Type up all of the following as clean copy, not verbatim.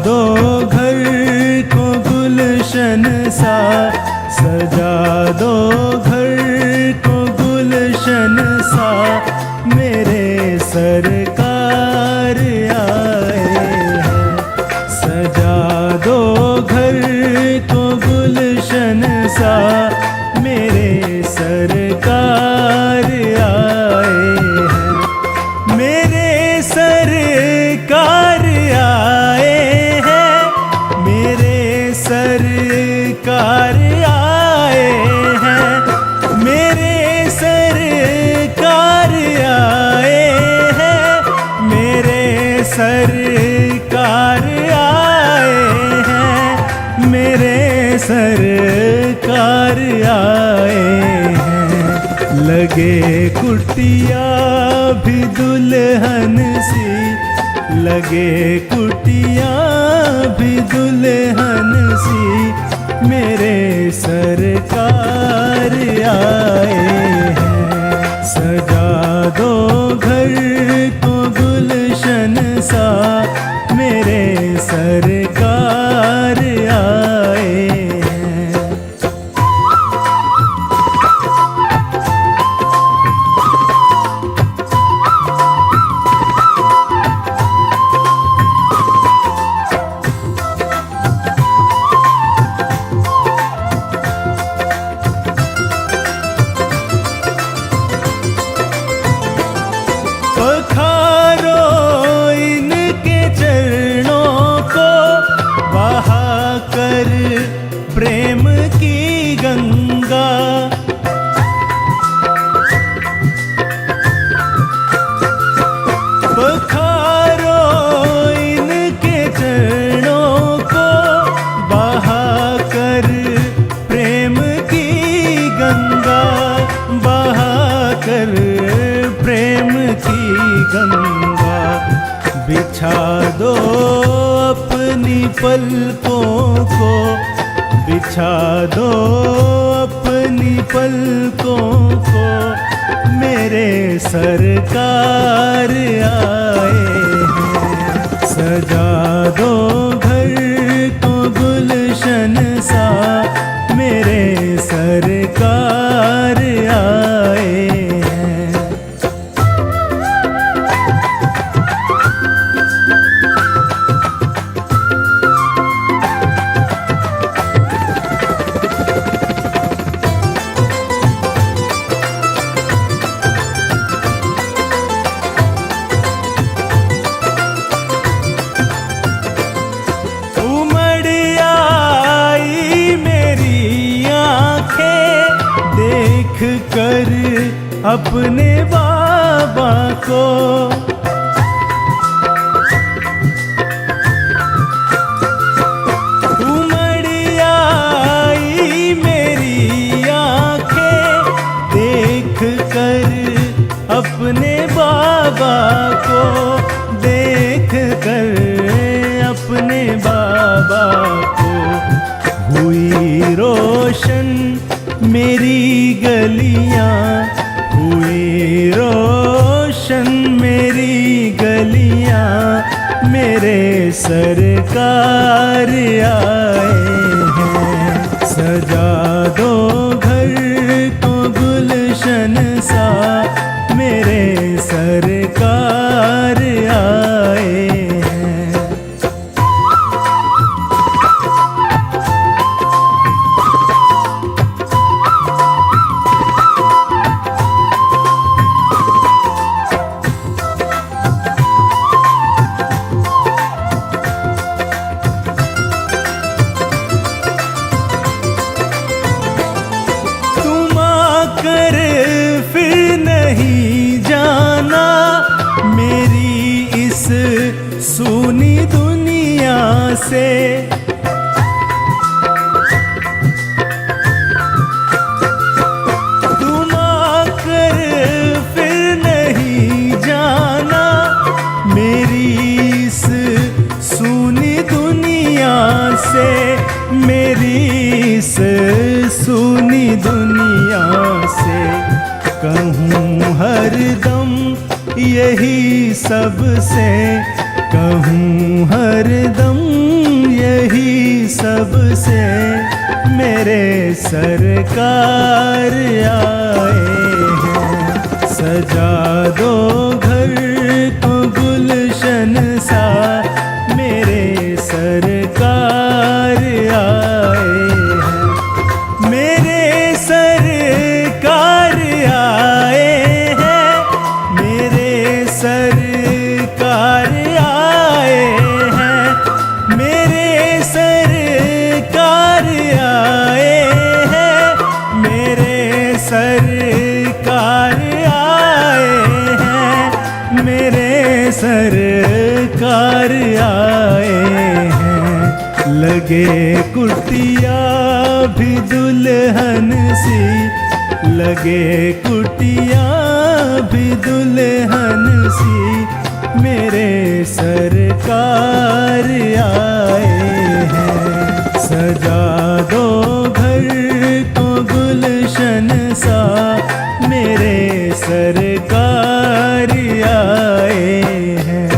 दो घर को गुलशन सा, सजा दो घर को गुलशन सा, मेरे सरकार आए हैं। सजा दो घर को गुलशन सा, मेरे सरकार आए हैं। मेरे सरकार आए हैं, मेरे सरकार आए हैं, मेरे सरकार आए हैं, मेरे सरकार आए हैं, मेरे सरकार आए हैं। लगे कुटिया भी दुल्हन सी, लगे कुटिया भी दुल्हन सी, मेरे सरकार आए हैं। सजा दो घर को गुलशन सा, मेरे सरकार आए हैं। पखारो इनके चरणों को, बहा कर प्रेम की गंगा। पखारो इनके चरणों को, बहा कर प्रेम की गंगा, बहा कर प्रेम की गंगा। बिछा दो अपनी पलकों को, बिछा दो अपनी पलकों को, मेरे सरकार आए हैं। सजा दो घर को गुलशन सा, मेरे सरकार आए हैं। उमड़ आई मेरी आँखें देख कर अपने बाबा को। उमड़ आई मेरी आँखें देख कर अपने बाबा को, देख कर अपने बाबा को। हुई रोशन मेरी गलियां, हुई रोशन मेरी गलियां, मेरे सरकार आए हैं। सजा दो घर को गुलशन सा, मेरे सरकार आए हैं। तुम आकर फिर नहीं जाना मेरी इस सूनी दुनिया से। तुम आकर फिर नहीं जाना मेरी इस सूनी दुनिया से, मेरी इस सूनी दुनिया से। कहूँ हरदम यही सबसे, कहूँ हरदम सबसे मेरे सरकार आए हैं। सजा दो घर को गुलशन सा, मेरे सरकार आए हैं। मेरे सरकार आए हैं, मेरे सरकार आए हैं, मेरे सरकार आए हैं, मेरे सरकार आए हैं, मेरे सरकार आए हैं। लगे कुटिया भी दुल्हन सी, लगे कुटिया भी दुल्हन सी, मेरे सरकार आए हैं। सजा दो घर को गुलशन सा, मेरे सरकार आए हैं।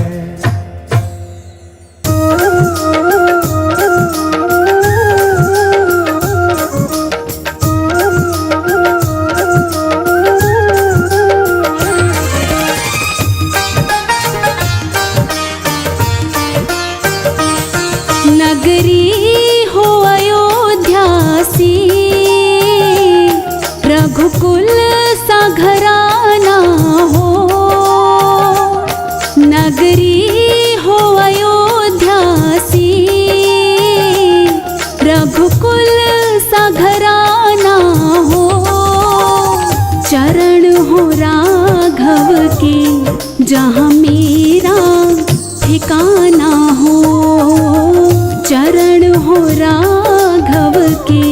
नगरी हो अयोध्या सी, रघुकुल सा घराना हो। नगरी हो अयोध्या सी, रघुकुल सा घराना हो। चरण हो राघव के जहाँ मेरा ठिकाना हो। चरण हो राघव के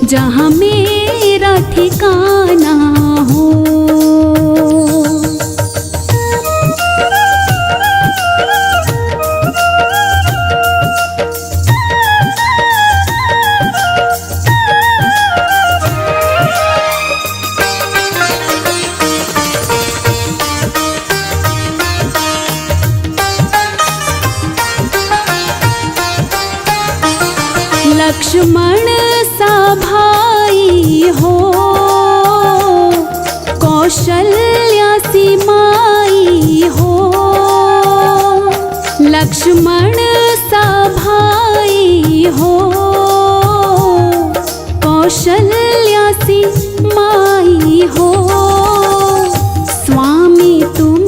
जहाँ मेरा ठिकाना हो। लक्ष्मण सा भाई हो, कौशल्या सी माई हो। लक्ष्मण सा भाई हो, कौशल्या सी माई हो। स्वामी तुम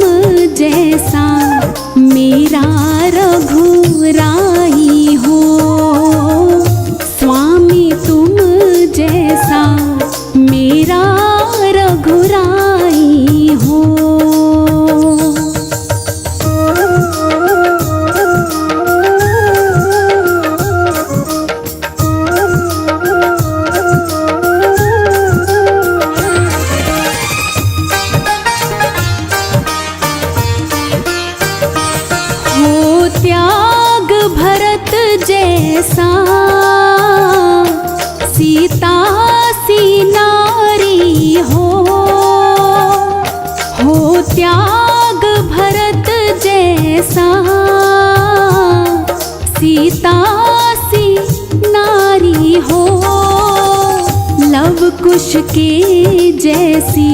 जैसा मेरा रघुराई हो। स्वामी तुम जैसा मेरा रघुराई हो। हो त्याग भरत जैसा, सीता सी नारी हो। हो त्याग भरत जैसा, सीता सी नारी हो। लव कुश के जैसी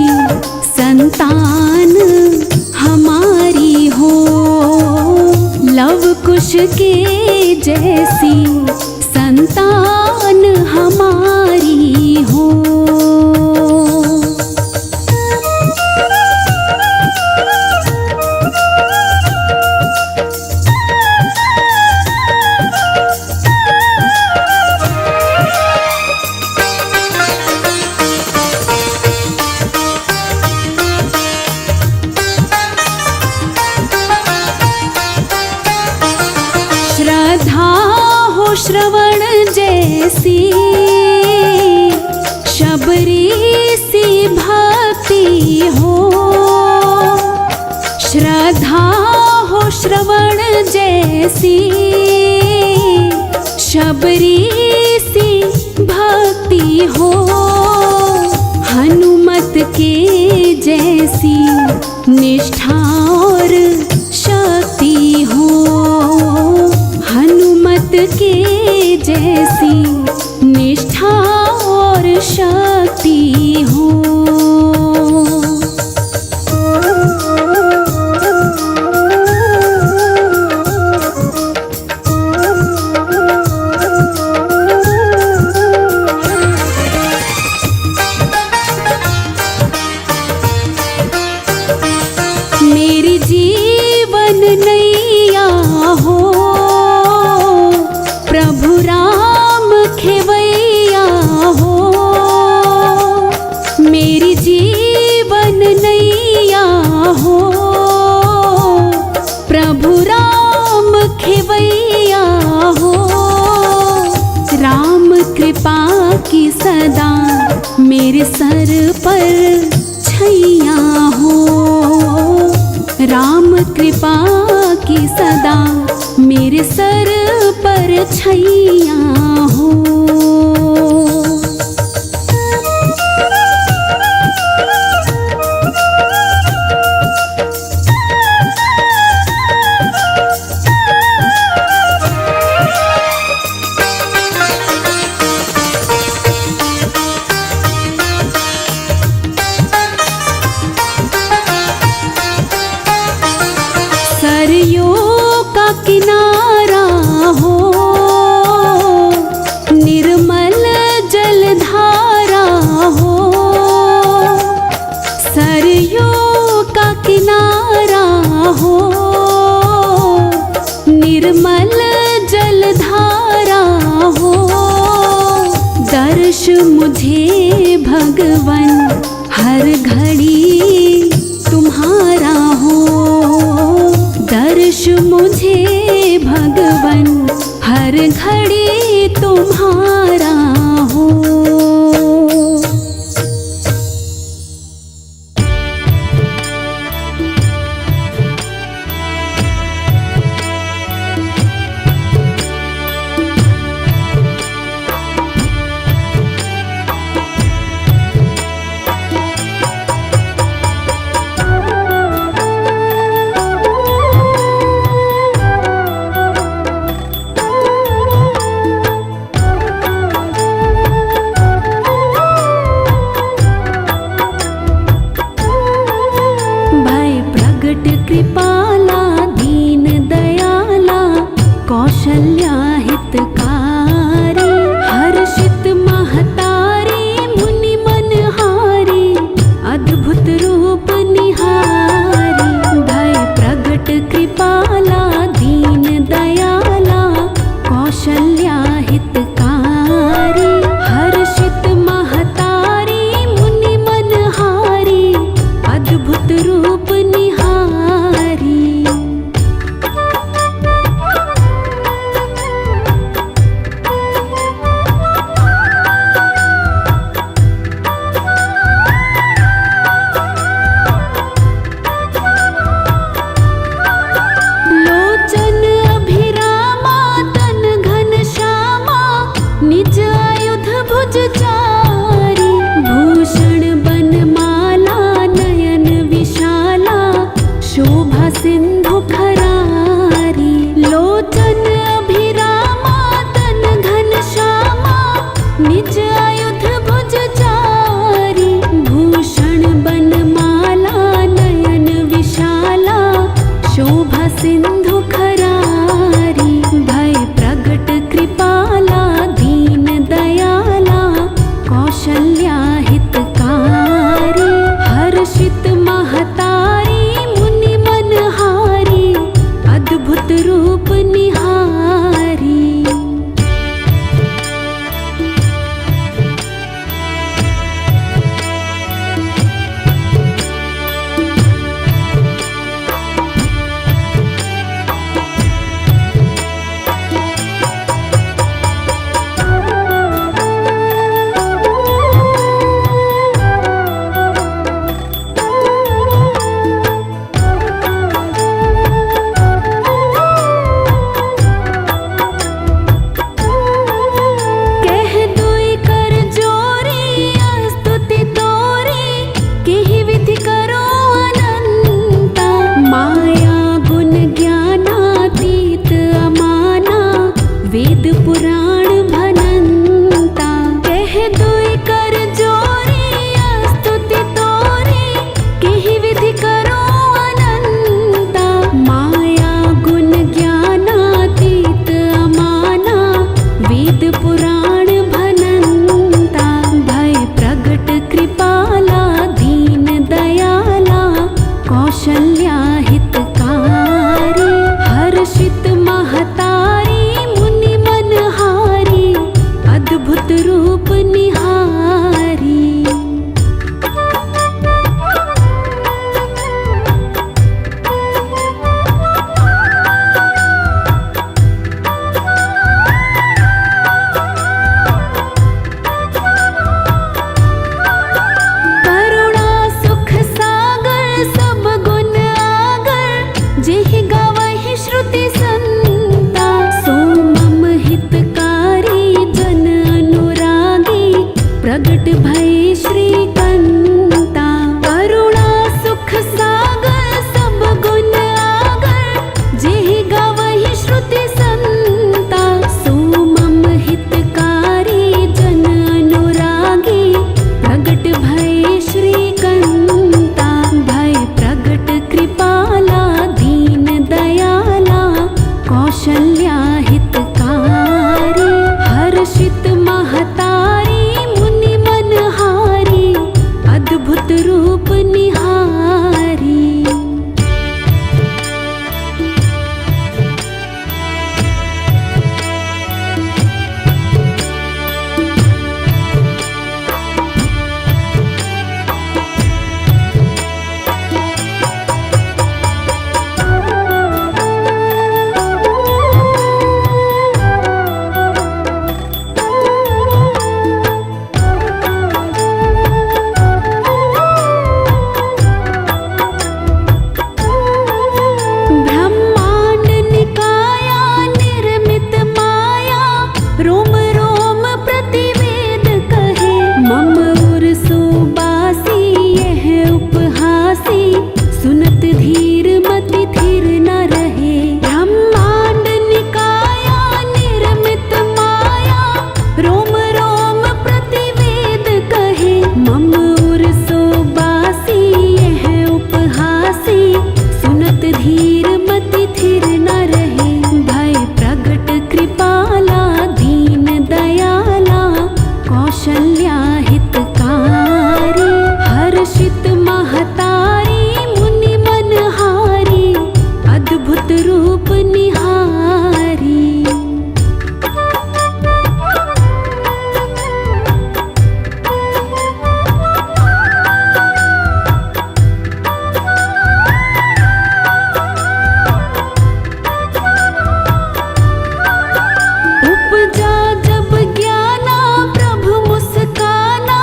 संतान हमारी हो। लव कुश के जैसी संतान हमारी हो। श्रद्धा हो श्रवण जैसी, शबरी सी भक्ति हो। श्रद्धा हो श्रवण जैसी, शबरी सी भक्ति हो। हनुमत के जैसी निष्ठा और शक्ति हो। हनुमत के जैसी मेरी जीवन नैया हो, प्रभु राम खेवैया हो। मेरी जीवन नैया हो, प्रभु राम खेवैया हो। राम कृपा की सदा मेरे सर पर छैया हो। राम कृपा की सदा मेरे सर पर छैया हो। सरयों का किनारा हो, निर्मल जलधारा हो। सरयों का किनारा हो, निर्मल जलधारा हो। दर्श मुझे भगवन हर घड़ी तुम्हारा हो। दर्श मुझे भगवन हर घड़ी तुम्हारा हो। कृपाला दीन दयाला कौशल्या हितकारी। हर्षित महतारी मुनि मनहारी अद्भुत रूप निहारी। भय प्रगट कृपाला दीन दयाला कौशल्या हितकारी। हर्षित महतारी मुनि मनहारी अद्भुत रूप निहारी। कौशल्या हितकारी। हर्षित महतारी मुनि मनहारी, अद्भुत रूप निहारी। करुणा सुख सागर सब गुण आगर, जेहि गावहि श्रुति संता। सो मम हितकारी जन अनुरागी, प्रगट भई श्रीकंता। करुणा सुख सागर सब गुण आगर, जेहि गावहि श्रुति संता। सो मम हितकारी जन अनुरागी, प्रगट भय श्रीकंता। भय प्रगट कृपाला दीन दयाला, कौशल्या हितकारी। हर्षित महतारी मुनि मनहारी, अद्भुत रूप निहारी। ब्रह्मांड निकाया निर्मित माया, रोम रोम प्रतिवेद कहे। मम उर सुबासी यह उपहासी, सुनत धीर मति थिर न रहे। ब्रह्मांड निकाया निर्मित माया, रोम रोम प्रतिवेद कहे। मम उर सुबासी यह उपहासी, सुनत धीर मति थिर न रहे। भय प्रगट कृपाला दीन दयाला, कौशल्या हितकारी। हर्षित महतारी मुनि मनहारी, अद्भुत रूप निहारी। उपजा जब ज्ञाना प्रभु मुस्काना,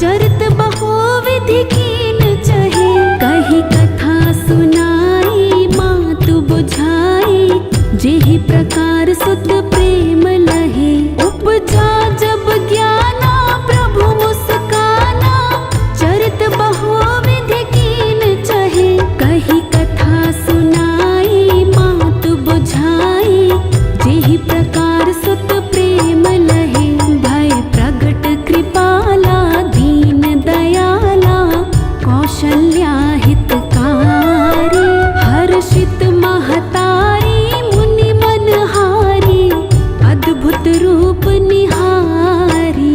चरित बहुविधि कीन चहे। कही कथा सुनाई मातु बुझाई, जेहि प्रकार सुत प्रेम लहे। उपजा जब ज्ञाना प्रभु मुस्काना, चरित बहुविधि कीन चहे। कही कथा सुनाई मातु बुझाई, जेहि प्रकार सुत प्रेम लहे। भय प्रगट कृपाला दीन दयाला, कौशल्या हितकारी। हर्षित महतारी मुनि मनहारी, अद्भुत रूप निहारी।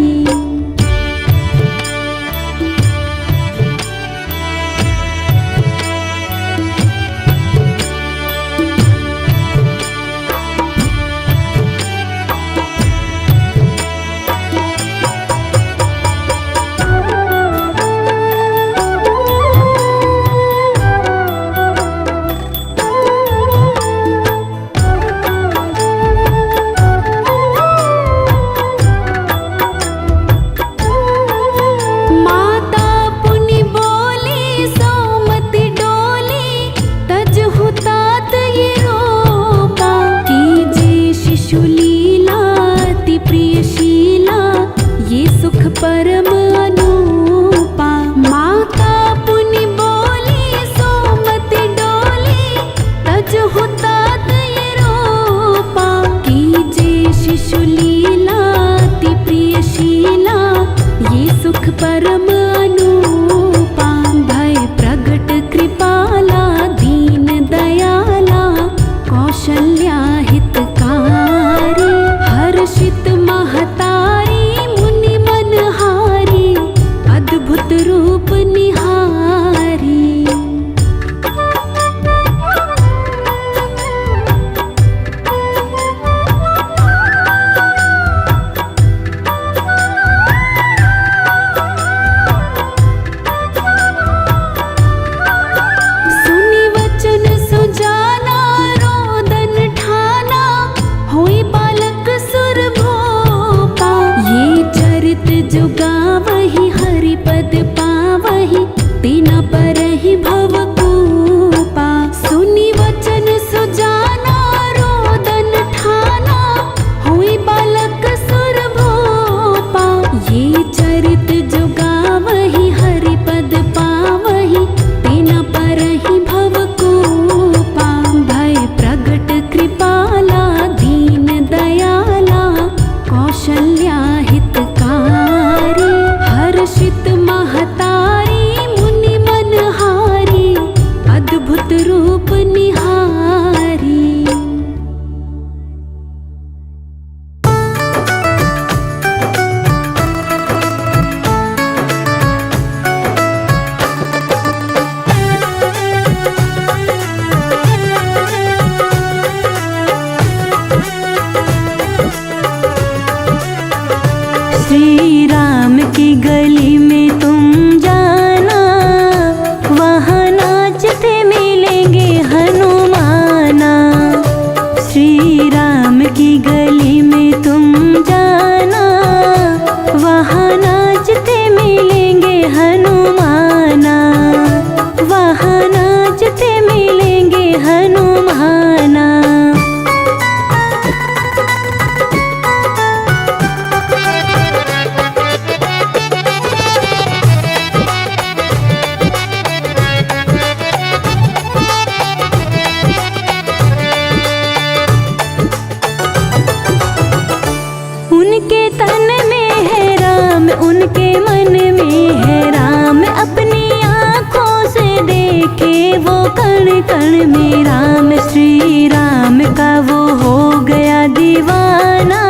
के वो कण कण में राम, श्री राम का वो हो गया दीवाना।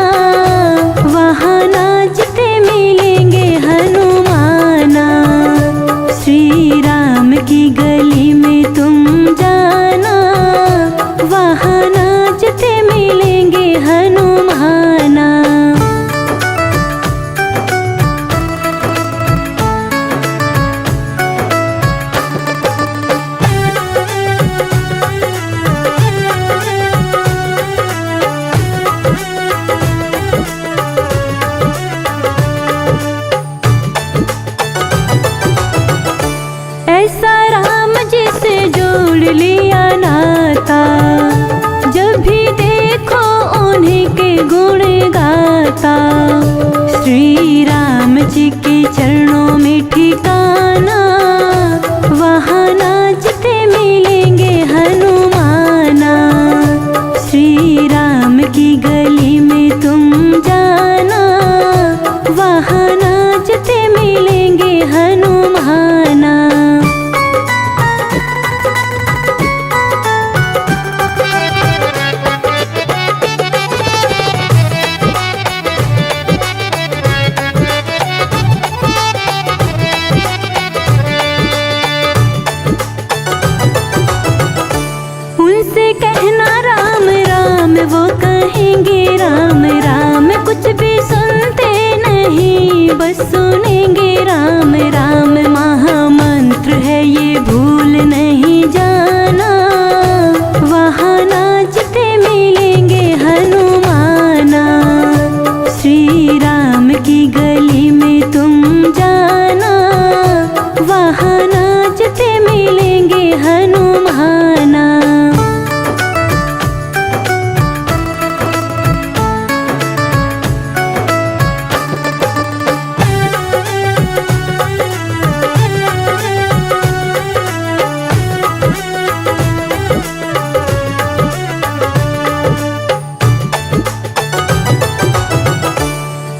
वहाँ नाचते मिलेंगे हनुमाना, श्री राम की गली में तुम जाना। वहाँ नाचते मिलेंगे हनुमाना। ऐसा राम जी से जोड़ लिया नाता, जब भी देखो उन्हीं के गुण गाता। श्री राम जी के चरणों में ठिकाना, वहाँ नाचते मिलेंगे हनुमाना। श्री राम की गली में तुम जाना, वहाँ नाचते मिलेंगे हनुमाना। उनसे कहना राम राम, वो कहेंगे राम राम। कुछ भी सुनते नहीं, बस सुनेंगे राम राम। महामंत्र है ये, भूल नहीं जाना। वहाँ नाचते मिलेंगे हनुमाना। श्री राम की गली में तुम जाना, वहाँ नाचते मिलेंगे हनुमाना।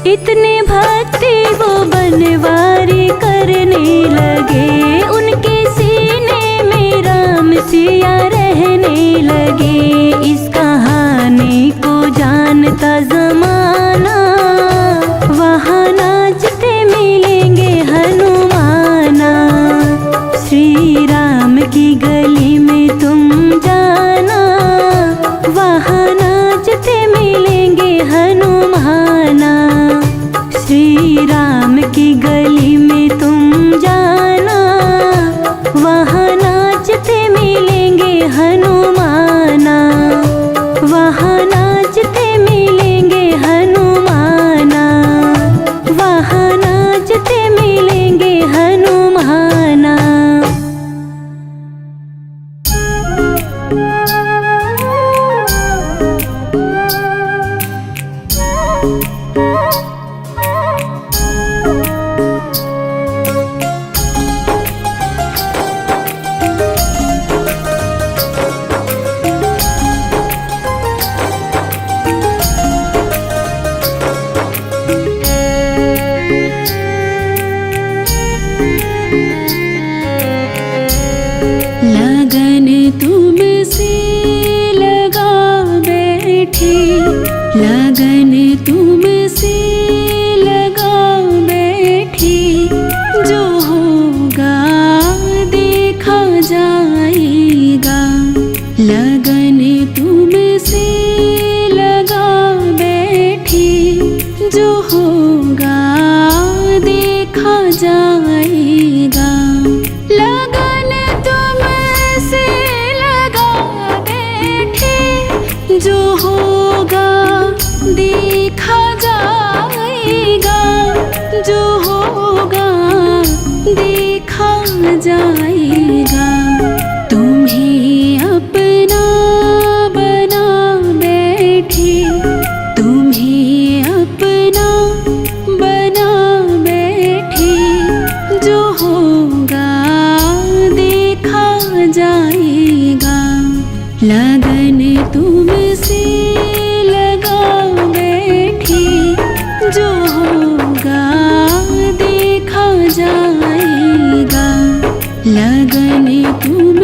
इतने भक्ति वो बनवारी करने लगे, उनके सीने में राम सिया रहने लगे। इस कहानी को जानता जमाना, वहाँ नाचते मिलेंगे हनुमाना। श्री राम की गली में तुम जाना, वहाँ नाचते मिलेंगे हनुमाना। श्री राम की गली में तुम जाना, वहाँ नाचते मिलेंगे हनुमाना। वहाँ नाचते मिलेंगे हनुमाना। वहाँ नाचते मिलेंगे हनुमाना। लगन तुमसे लगा बैठी, लगन तुमसे लगा बैठी। जो होगा देखा जाएगा। लगन तुमसे लगा बैठी, जो होगा देखा जाएगा। लगन तुमसे लगा बैठी, जो होगा देखा जाएगा। जो होगा देखा जाएगा। तुम्हें अपना बना बैठी, तुम्हें अपना बना बैठी। जो होगा देखा जाएगा। लगन तुमसे लगा बैठी, जो होगा देखा जाएगा। लगन तुम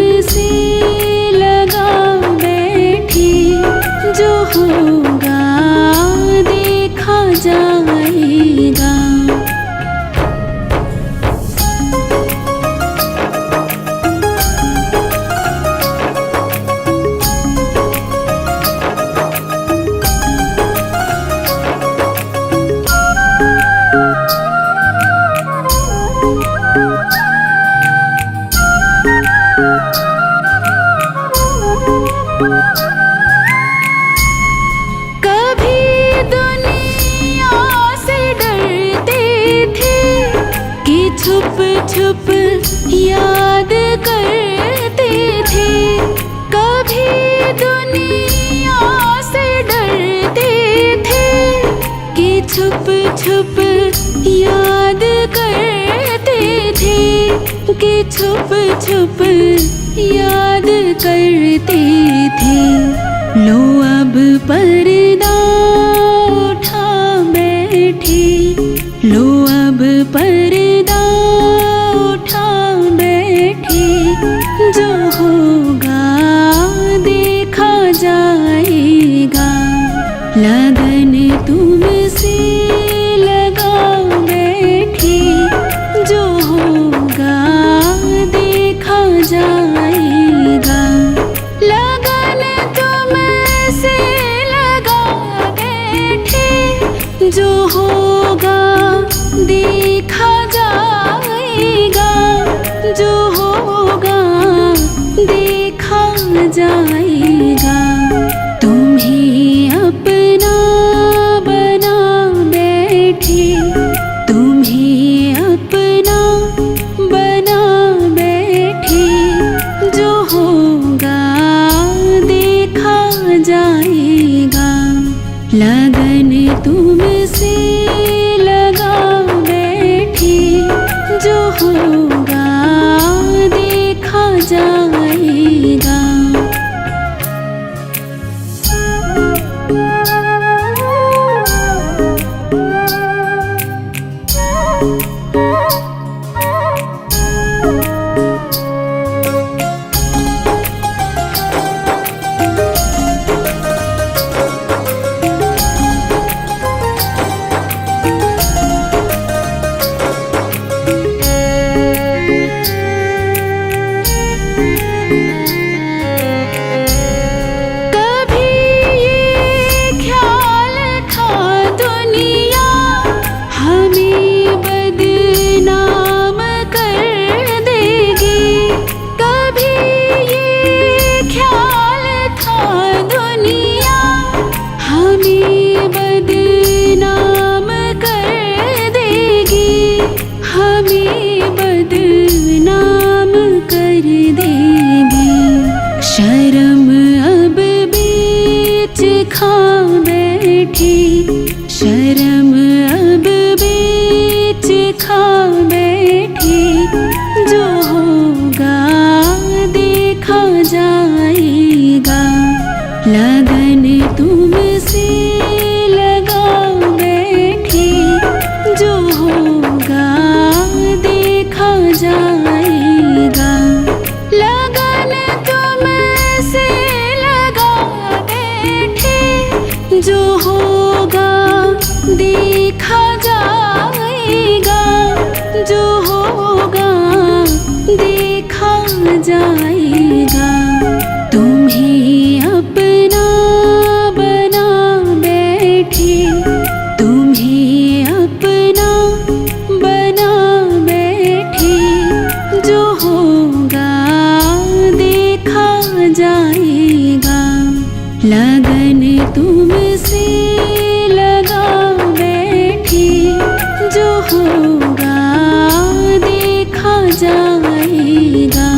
छुप छुप याद करते थे, कि छुप छुप याद करते थे। लो अब पर्दा उठा बैठे, लो अब पर्दा उठा बैठे। जो होगा देखा जाएगा, लगन तुमसे लगा बैठे। जो होगा देखा जाएगा, लगन तुमसे लगा बैठे। जो होगा देखा जाएगा, जो होगा देखा जाएगा। तुम्हें अपना बना बैठे, तुम्हें अपना बना बैठे। जो होगा देखा जाएगा, लगन तुमसे लगा बैठे। जो होगा देखा जाएगा। शर्म अब बीच खा बैठे, शर्म अब बीच खा बैठे। जो होगा देखा जाएगा, लगन तुमसे लगा बैठे। जो होगा देखा जाएगा, लगन तुमसे लगा बैठे। जो होगा देखा जाएगा, जो होगा देखा जाएगा। तुम्हें अपना बना बैठे, तुम्हें अपना बना बैठे। जो होगा देखा जाएगा, लगन तुमसे लगा बैठे। जो होगा देखा जाएगा।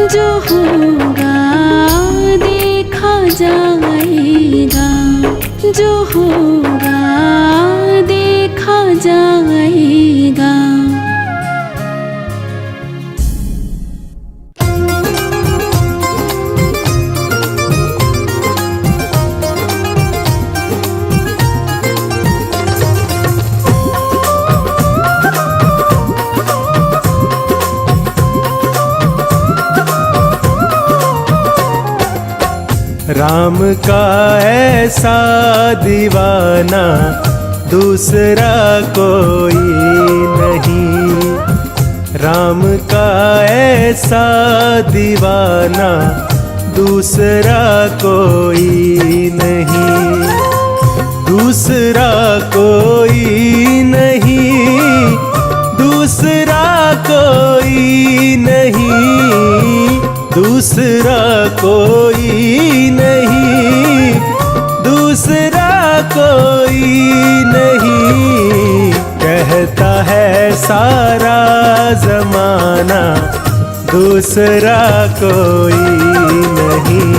जो होगा देखा जाएगा, जो होगा देखा जाएगा। राम का ऐसा दीवाना दूसरा कोई नहीं, राम का ऐसा दीवाना दूसरा कोई नहीं, दूसरा कोई नहीं, दूसरा कोई नहीं, दूसरा कोई नहीं, दूसरा कोई नहीं। कहता है सारा जमाना दूसरा कोई नहीं,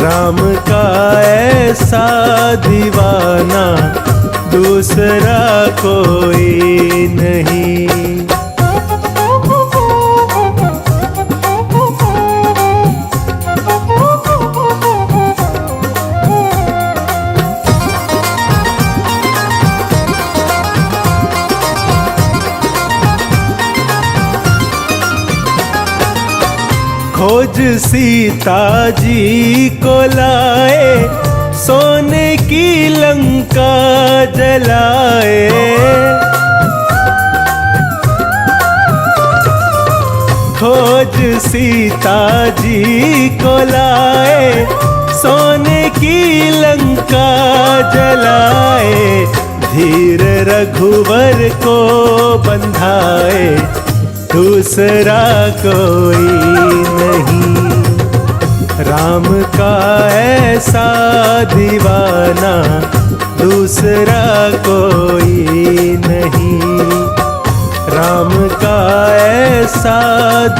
राम का ऐसा दीवाना दूसरा कोई नहीं। खोज सीता जी को लाए, सोने की लंका जलाए, खोज सीता जी को लाए, सोने की लंका जलाए, धीर रघुवर को बंधाए, दूसरा कोई नहीं। राम का ऐसा दीवाना दूसरा कोई नहीं, राम का ऐसा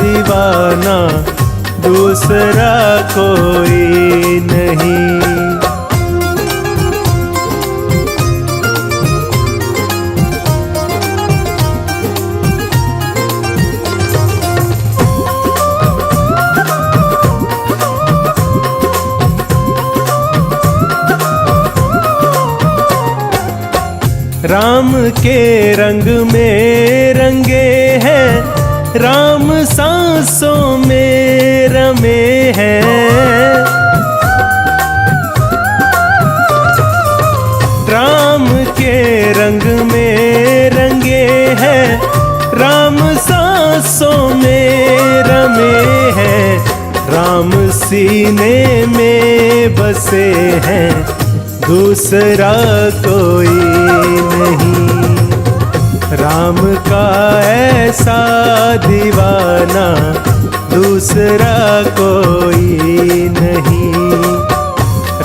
दीवाना दूसरा कोई नहीं। राम के रंग में रंगे हैं, राम सांसों में रमे हैं, राम के रंग में रंगे हैं, राम सांसों में रमे हैं, राम सीने में बसे हैं, दूसरा कोई नहीं। राम का ऐसा दीवाना दूसरा कोई नहीं,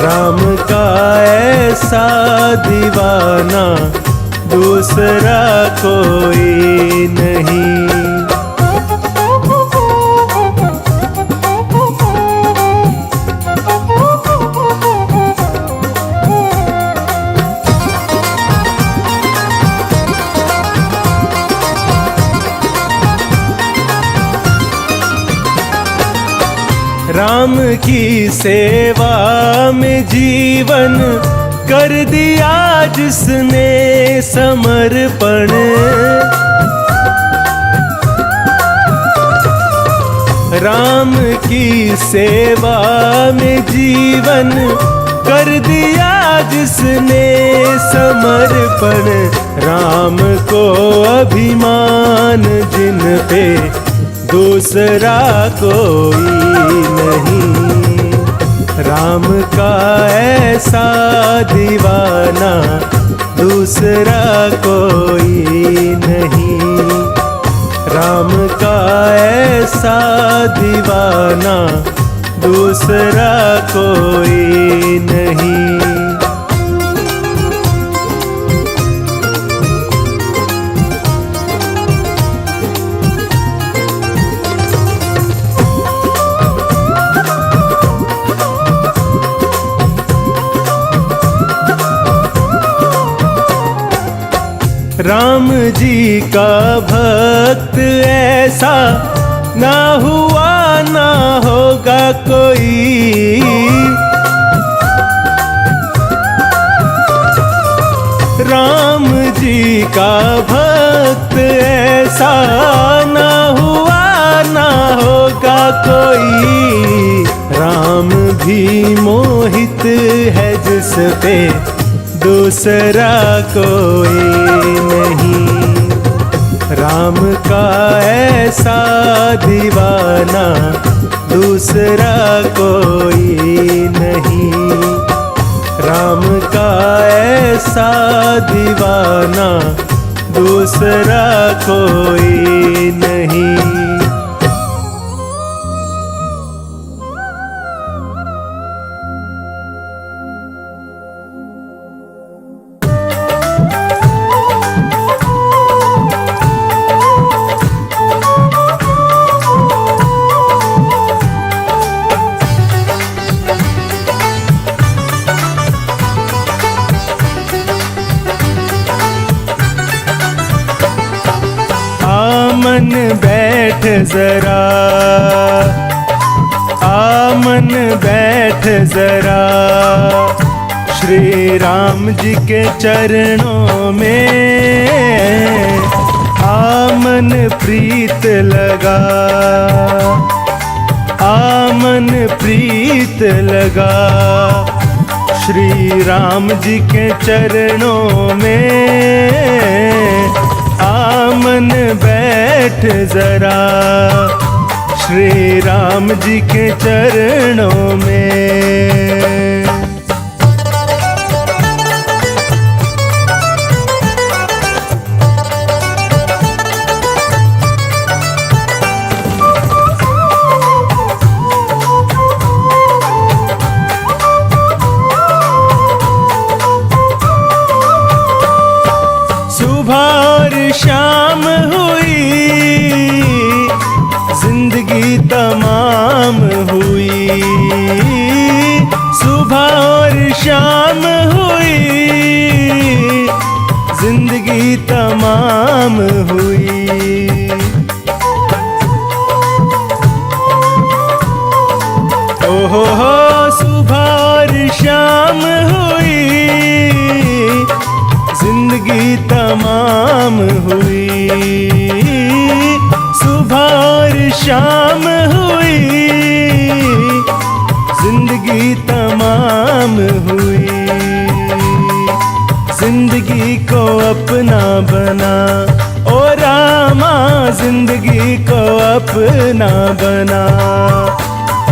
राम का ऐसा दीवाना दूसरा कोई नहीं। राम की सेवा में जीवन कर दिया जिसने समर्पण, राम की सेवा में जीवन कर दिया जिसने समर्पण, राम को अभिमान जिन पे दूसरा कोई नहीं। राम का ऐसा दीवाना दूसरा कोई नहीं, राम का ऐसा दीवाना दूसरा कोई नहीं। राम जी का भक्त ऐसा ना हुआ ना होगा कोई। राम जी का भक्त ऐसा ना हुआ ना होगा कोई। राम भी मोहित है जिस पे दूसरा कोई नहीं। राम का ऐसा दीवाना दूसरा कोई नहीं। राम का ऐसा दीवाना दूसरा कोई नहीं। आमन बैठ जरा, आमन बैठ जरा, श्री राम जी के चरणों में आमन प्रीत लगा। आमन प्रीत लगा, श्री राम जी के चरणों में आमन बैठ जरा, श्री राम जी के चरणों में। शाम हुई जिंदगी तमाम हुई। सुबह और शाम हुई जिंदगी तमाम हुई। ओहो हो सुबह और शाम हुई जिंदगी तमाम हुई। सुबह और शाम हुई जिंदगी तमाम हुई। जिंदगी को अपना बना ओ रामा, जिंदगी को अपना बना,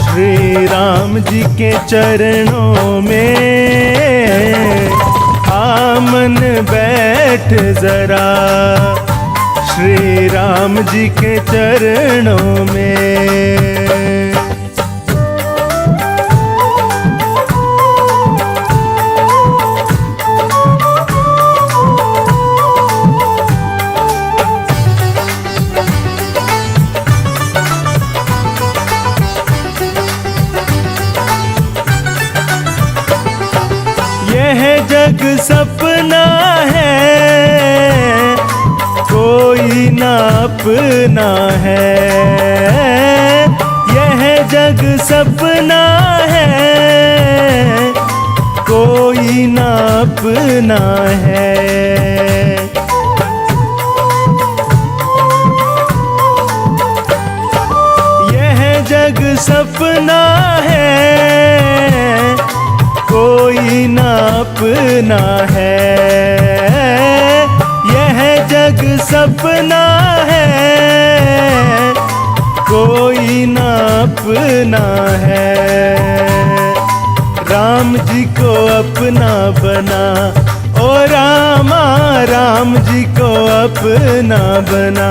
श्री राम जी के चरणों में आमन बैठ जरा, श्री राम जी के चरणों में। यह जग सपना है कोई ना अपना है। यह जग सपना है कोई ना अपना है। यह जग सपना है कोई ना अपना है। यह जग सपना है कोई ना अपना है। राम जी को अपना बना ओ रामा, राम जी को अपना बना,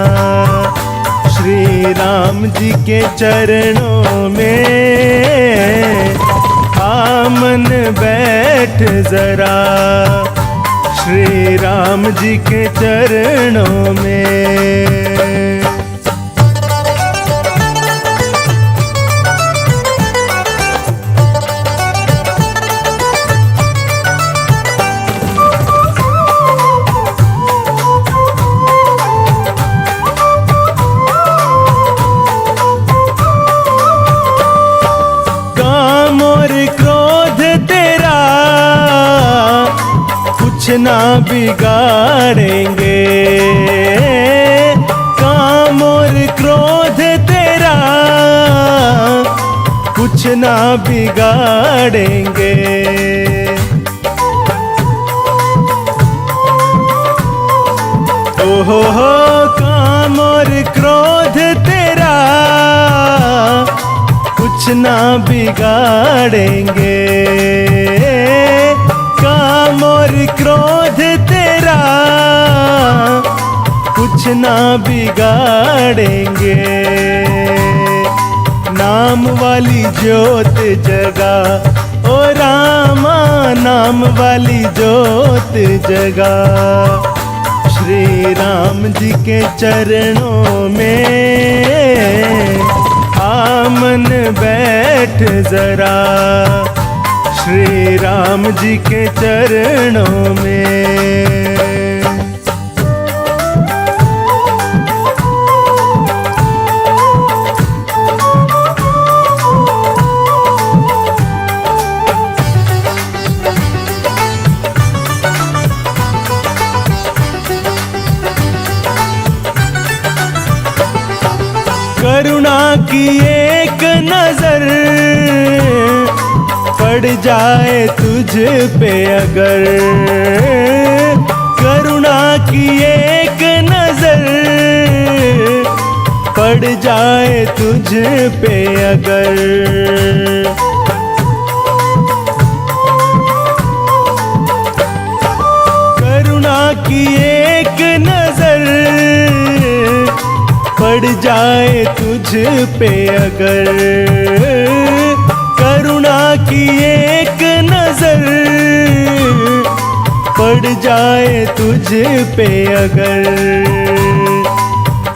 श्री राम जी के चरणों में आमन बैठ जरा, श्री राम जी के चरणों में। कुछ ना बिगाड़ेंगे। काम और क्रोध तेरा कुछ ना बिगाड़ेंगे। ओहो हो, काम और क्रोध तेरा कुछ ना बिगाड़ेंगे। काम और क्रोध तेरा कुछ ना बिगाड़ेंगे। नाम वाली ज्योत जगा ओ रामा, नाम वाली ज्योत जगा। श्री राम जी के चरणों में आमन बैठ जरा, श्री राम जी के चरणों में। करुणा की एक नजर पड़ जाए तुझ पे अगर, करुणा की एक नजर पड़ जाए तुझ पे अगर। करुणा की एक नजर पड़ जाए तुझ पे अगर, करुणा की एक नजर पड़ जाए तुझ पे अगर,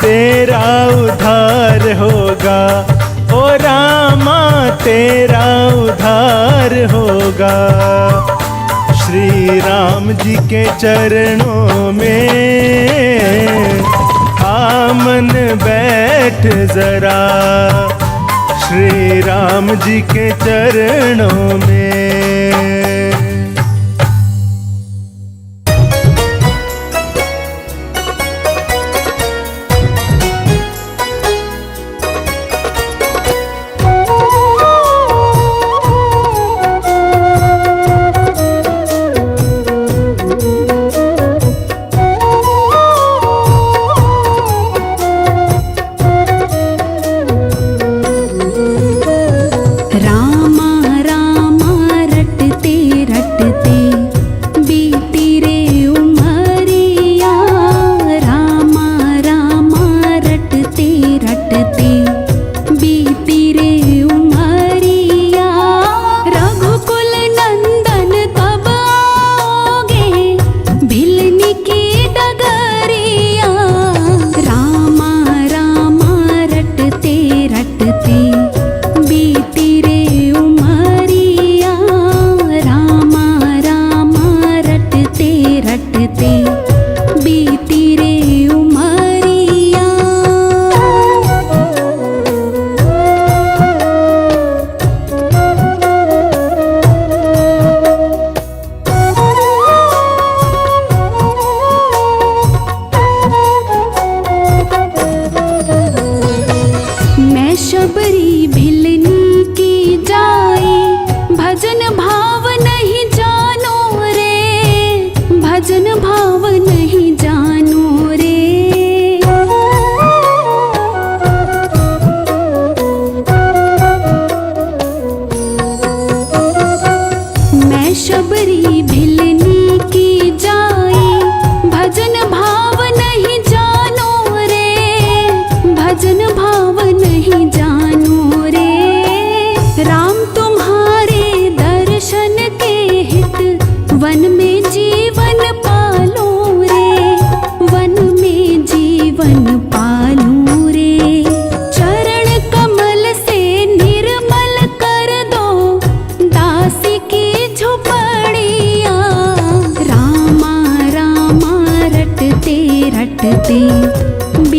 तेरा उद्धार होगा ओ रामा, तेरा उद्धार होगा। श्री राम जी के चरणों में आमन बैठ जरा, श्री राम जी के चरणों में।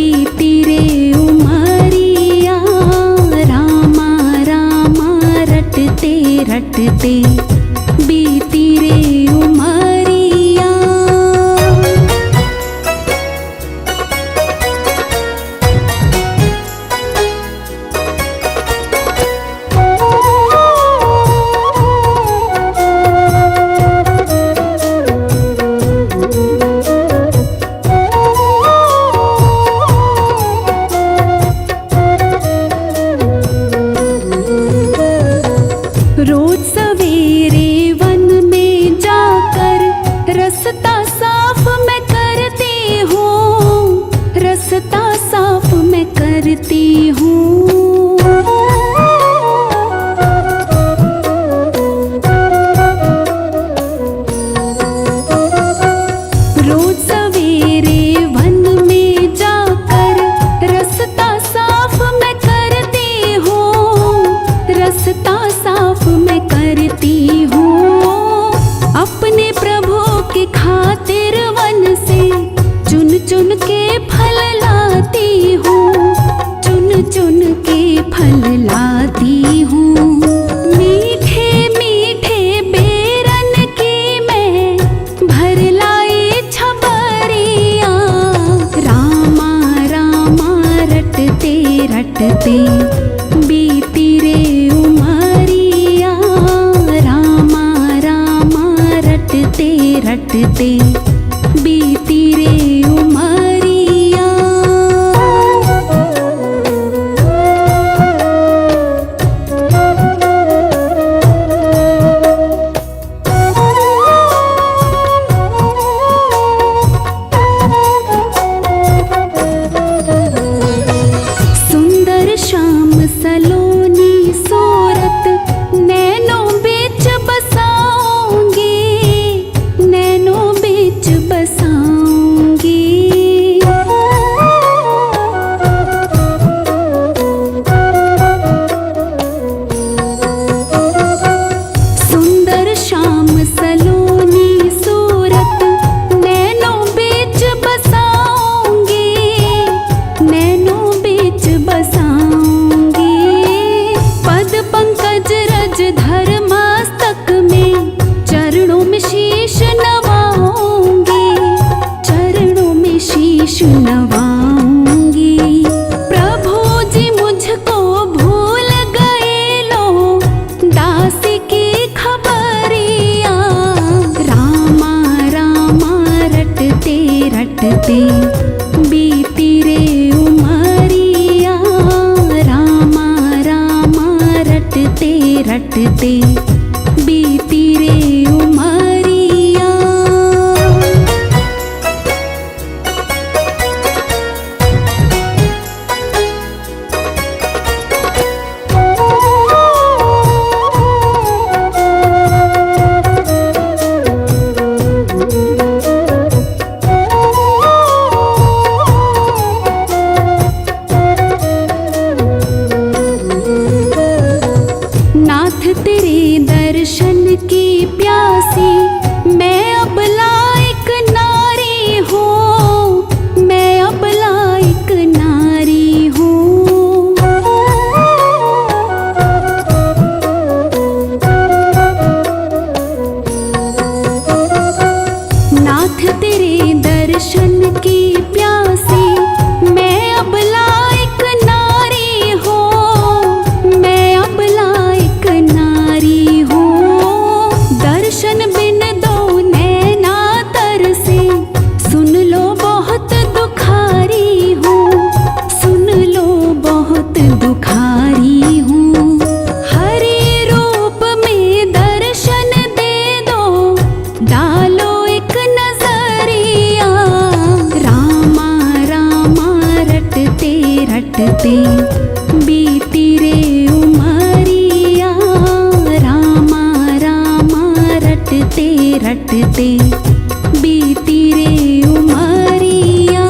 बीती रे उमरिया रामा रामा रटते रटते बीती रे उमरिया। करती हूँ। रोज सवेरे वन में जाकर रास्ता साफ मैं करती हूँ, रास्ता साफ मैं करती हूँ। अपने प्रभु के खातिर वन से चुन चुन के फल लाती हूँ, चुन चुन के फल लाती हूँ। मीठे मीठे बेरन की मैं भर लाई छबरिया, रामा रामा रटते रटते बीती रे उमरिया, रामा रामा रटते रटते बीती रे उमरिया। सुंदर श्याम सलोनी सूरत नैनों बीच बसाऊंगी, नैनों बीच बसाऊंगी। सुंदर श्याम सलोनी सूरत नैनों बीच बसाऊंगी, नैनों बीच बसाऊंगी। पद पंकज रज धर मस्तक में चरणों में शीश नवाऊंगी, चरणों में शीश नवाऊंगी। प्रभु जी मुझको भूल गए लो, दासी की खबरिया, रामा रामा रटते रटते बीती रे उमरिया, रामा रामा रटते रटते बीती रे उमरिया। नाथ तेरे दर्शन की प्यासी मैं अब लायक नारी हूँ, मैं अब लायक नारी हूँ। नाथ तेरे दर्शन की प्यासी मैं अब लायक नारी हूँ, मैं अब लायक नारी हूँ। दर्शन बिन दो नैना तरसे, सुन लो बहुत दुखारी हूँ, सुन लो बहुत दुखारी हूँ। हरि रूप में दर्शन दे दो, डालो एक नजरिया, रामा रामा रटते रटते बीती रे उमरिया, रामा रामा रटते रटते बीती रे उमरिया।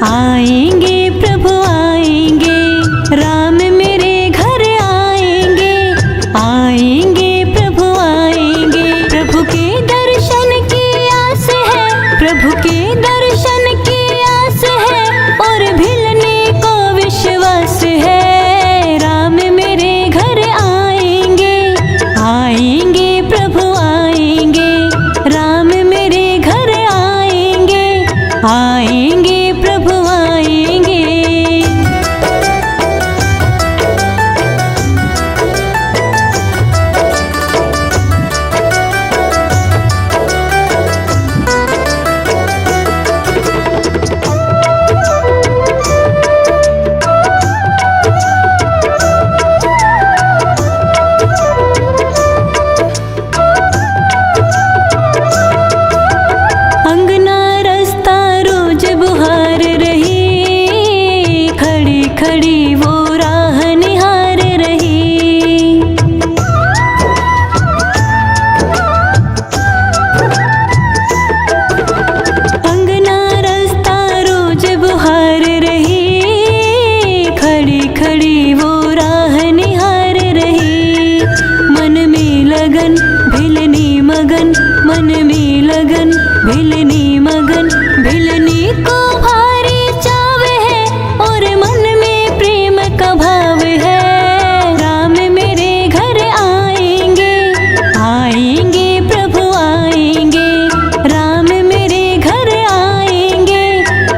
आएंगे प्रभु आएंगे।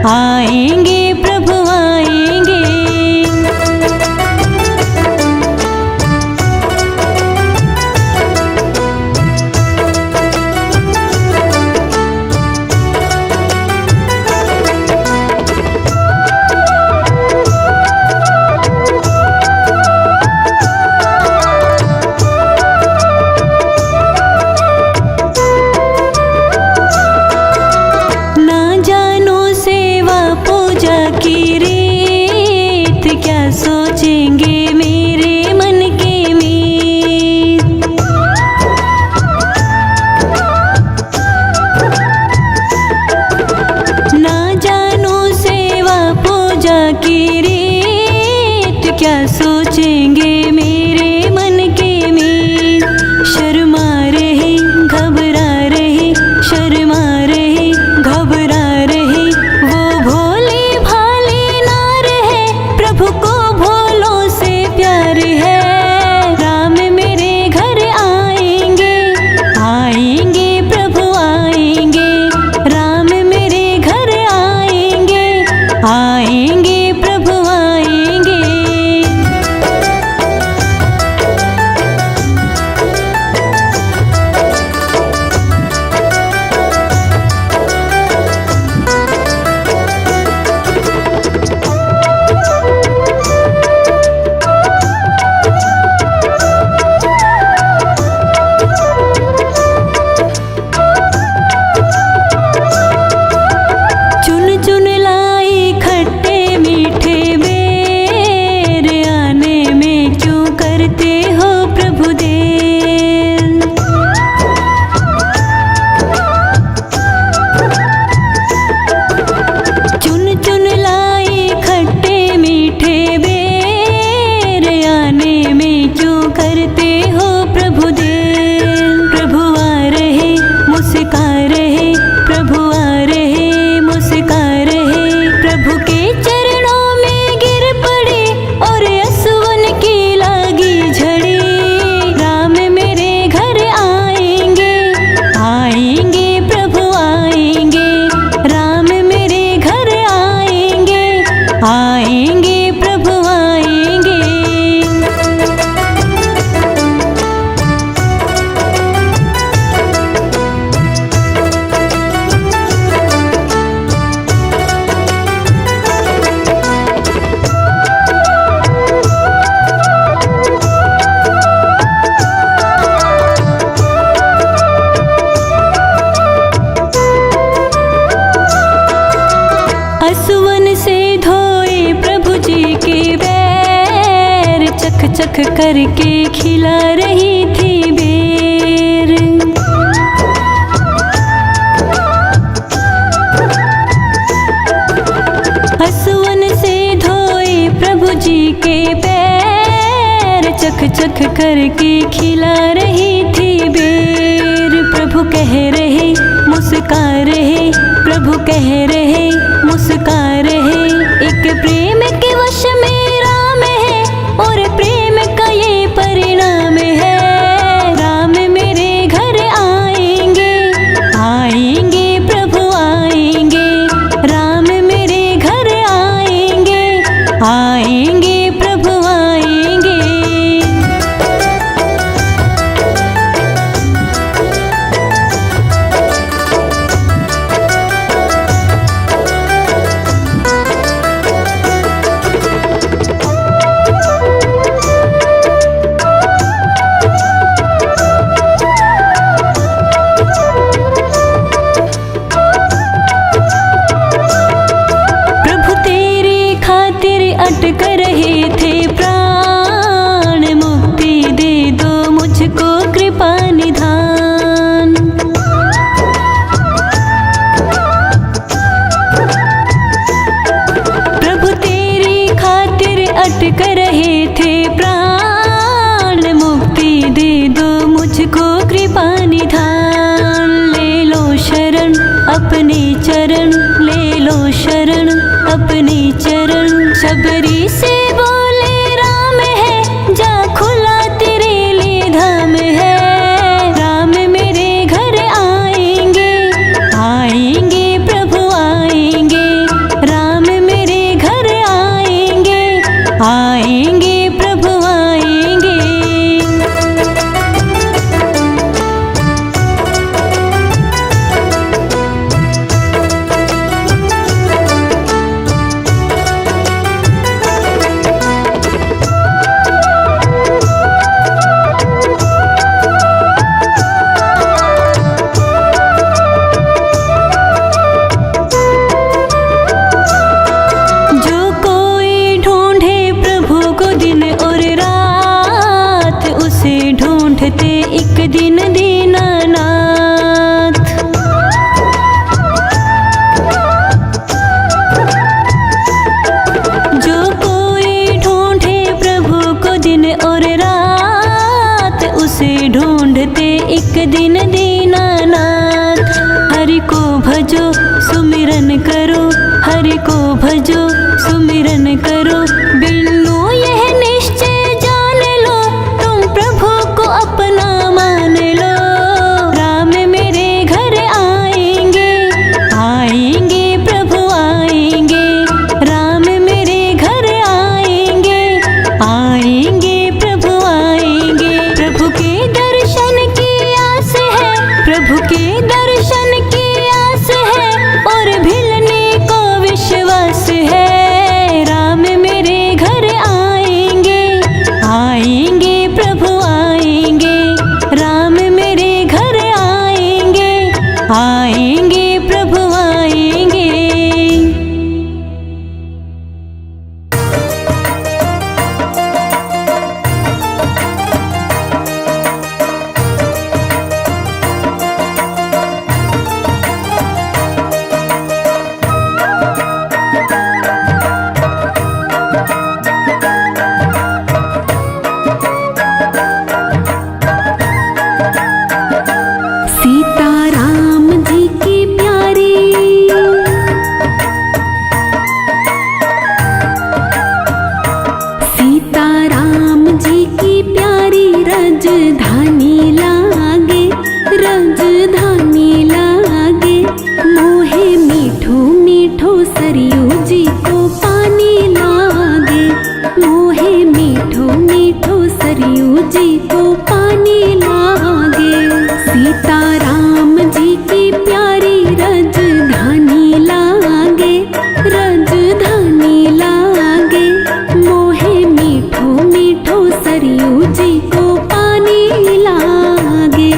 आएंगे प्रभु आएंगे। सोचेंगे मेरे मन के मीत, ना जानो सेवा पूजा की रीत, क्या सोचेंगे मेरे मन के मीत। शर्मा रहे घबरा रहे, शर्मा रहे घबरा रहे, वो भोले भाले ना रहे, प्रभु को प्यार है। राम मेरे घर आएंगे, आएंगे प्रभु आएंगे। राम मेरे घर आएंगे, आएंगे प्रभु आएंगे। करते हो प्रभु देव। प्रभु आ रहे मुस्का रहे, प्रभु आ रहे मुस्का रहे, प्रभु के चरणों में गिर पड़े और असवन की लागी झड़ी। राम मेरे घर आएंगे, आएंगे प्रभु आएंगे। राम मेरे घर आएंगे, आएंगे प्रभु आएंगे। असुवन से धोए प्रभु जी के पैर, चख चख करके खिला रही थी बेर। असुवन से धोए प्रभु जी के पैर, चख चख करके खिला रही थी बेर। प्रभु कह रहे मुस्का रहे, प्रभु कह रहे मुस्का रहे, एक प्रेम के वश में राम है और प्रेम का ये परिणाम है। राम मेरे घर आएंगे, आएंगे प्रभु आएंगे। राम मेरे घर आएंगे, आएंगे प्रभु आएंगे। अटक रहे थे प्राण, मुक्ति दे दो मुझको कृपा निधान। प्रभु तेरी खातिर अटक रहे थे प्राण, मुक्ति दे दो मुझको कृपा निधान। ले लो शरण अपने चरण, ले लो शरण अपने चरण। शबरी से बोले राम है, जा खुला तेरे लिए धाम है। राम मेरे घर आएंगे, आएंगे प्रभु आएंगे। दिन दीनानाथ। हरि को भजो सुमिरन करो, हरि को भजो सुमिरन करो। बिनु यह निश्चय जान लो, तुम प्रभु को अपना मान लो। राम मेरे घर आएंगे, आएंगे प्रभु आएंगे। राम मेरे घर आएंगे, आएंगे प्रभु आएंगे। प्रभु के दर्शन की आस है, प्रभु के दर्शन की आस है, और भिलने को विश्वास है। राम मेरे घर आएंगे, आएंगे प्रभु आएंगे। राम मेरे घर आएंगे, आएंगे प्रभु आएंगे। सीता राम जी की प्यारी, सीता राम जी की प्यारी राजधानी लागे, राजधानी लागे। मोहे मीठो मीठो सरयू जी को पानी लागे, मोहे मीठो मीठो सरयू जी को पानी लागे। सीता राम जी की प्यारी राजधानी लागे, राजधानी लागे। मोहे मीठो मीठो सरयू जी को पानी लागे।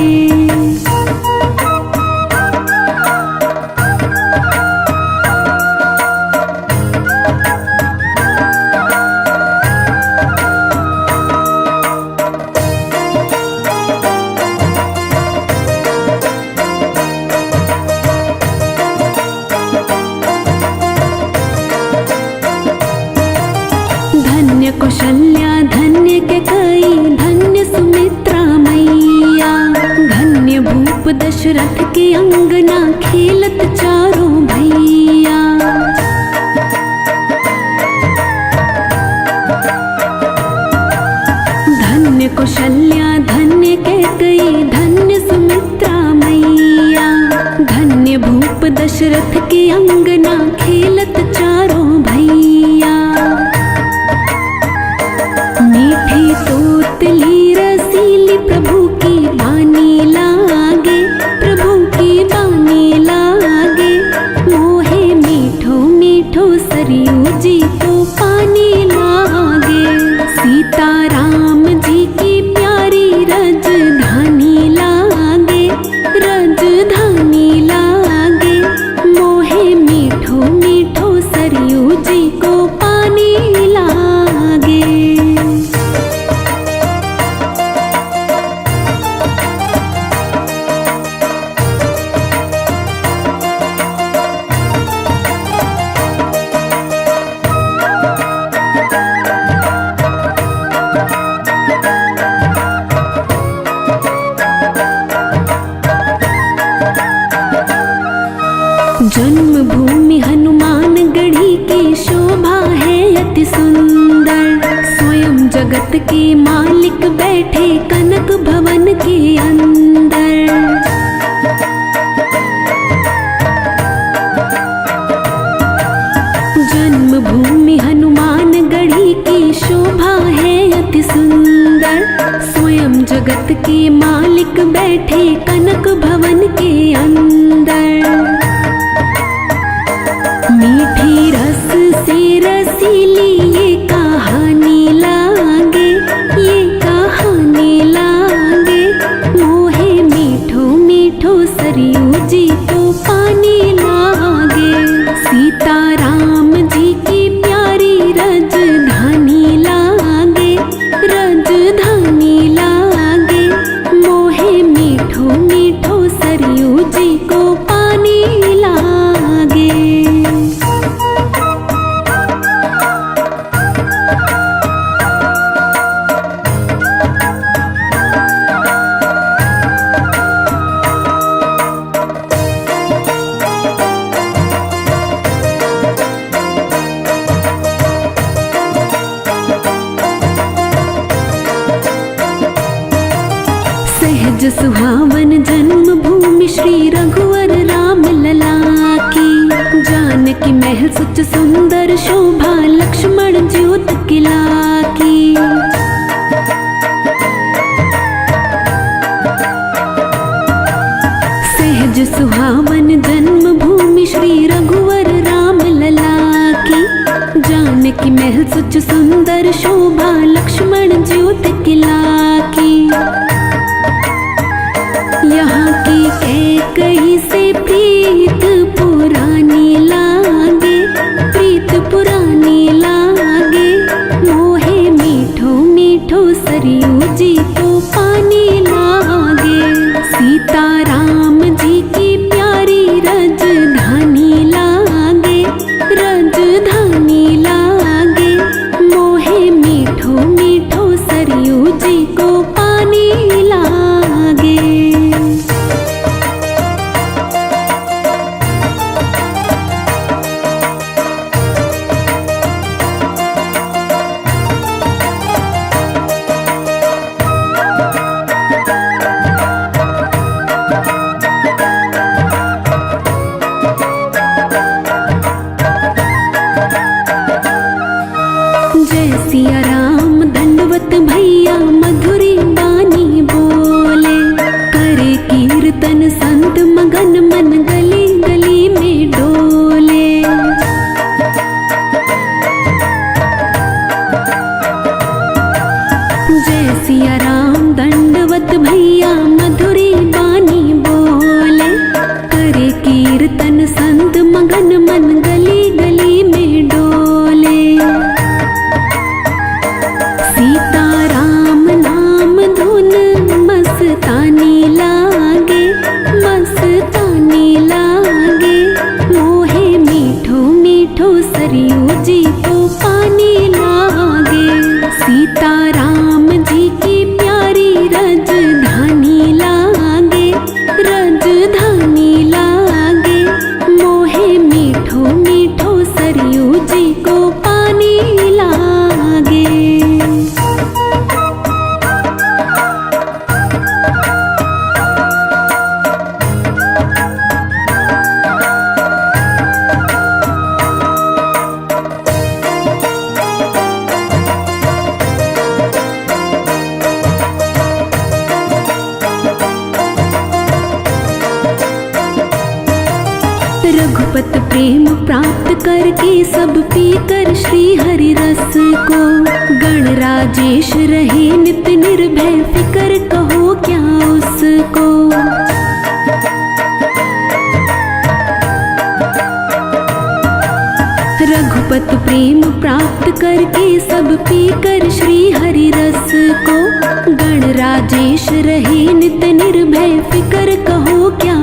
धन्य कौशल्या धन्य कैकेयी, धन्य सुमित्रा मैया। धन्य भूप दशरथ के अंगना, खेलत चारों भैया। धन्य कौशल्या धन्य कैकेयी, धन्य सुमित्रा मैया। धन्य भूप दशरथ के अंगना, खेलत चारों भैया। मीठी तोतली रसीली प्रभु की बानी लागे, प्रभु की बानी लागे। मोहे मीठो मीठो सरयू जी को पानी लागे। सीता राम जी की प्यारी राजधानी लागे, राजधानी लागे। मोहे मीठो मीठो सरयू जी को पानी लागे। जन्मभूमि हनुमान गढ़ी की शोभा है अति सुंदर। स्वयं जगत के मालिक बैठे कनक भवन के अंदर। जन्मभूमि हनुमान गढ़ी की शोभा है अति सुंदर। स्वयं जगत के मालिक बैठे कनक भवन के अंदर। मीठी रस से रसीली ये कहानी लागे, ये कहानी लागे। मोहे मीठो मीठो सरयू जी को पानी लागे। सीता राम जी की प्यारी राजधानी लागे, राजधानी लागे। मोहे मीठो मीठो सरयू जी को पानी लागे। सुहावन जन्म भूमि श्री रघुवर राम लला की। जानकी महल सुच सुंदर शोभा लक्ष्मण ज्योत किला की। सहज सुहावन जन्म भूमि श्री रघुवर राम लला की। जानकी महल सुच सुंदर शोभा लक्ष्मण ज्योत किला की। यहाँ की कैकई से प्रीत पुरानी लागे, प्रीत पुरानी लागे। मोहे मीठो मीठो सरयू जी को पानी लागे। सीता राम जी की प्यारी रजधानी लागे, रजधानी लागे। मोहे मीठो मीठो सरयू जी को पानी लागे। जय सिया राम दंडवत भैया मधुरी बानी बोले। करे कीर्तन संत मगन मन गली गली में डोले। जय सिया राम दंडवत भैया मधुरी बानी बोले। करे कीर्तन संत मगन मन गली गली में डोले। सीता राम नाम धुन मस्तानी लागे, मस्तानी लागे। मोहे मीठो मीठो सरयू जी को पानी लागे। सीता राम जी की प्यारी रजधानी लागे, रजधानी लागे। मोहे मीठो मीठो सरयू जी को पानी लागे। रघुपत प्रेम प्राप्त करके सब पीकर श्री हरि रस को। गणराजेश रहे नित निर्भय फिकर कहो क्या उसको। रघुपत प्रेम प्राप्त करके सब पीकर श्री हरि रस को। गणराजेश रहे नित निर्भय फिकर कहो क्या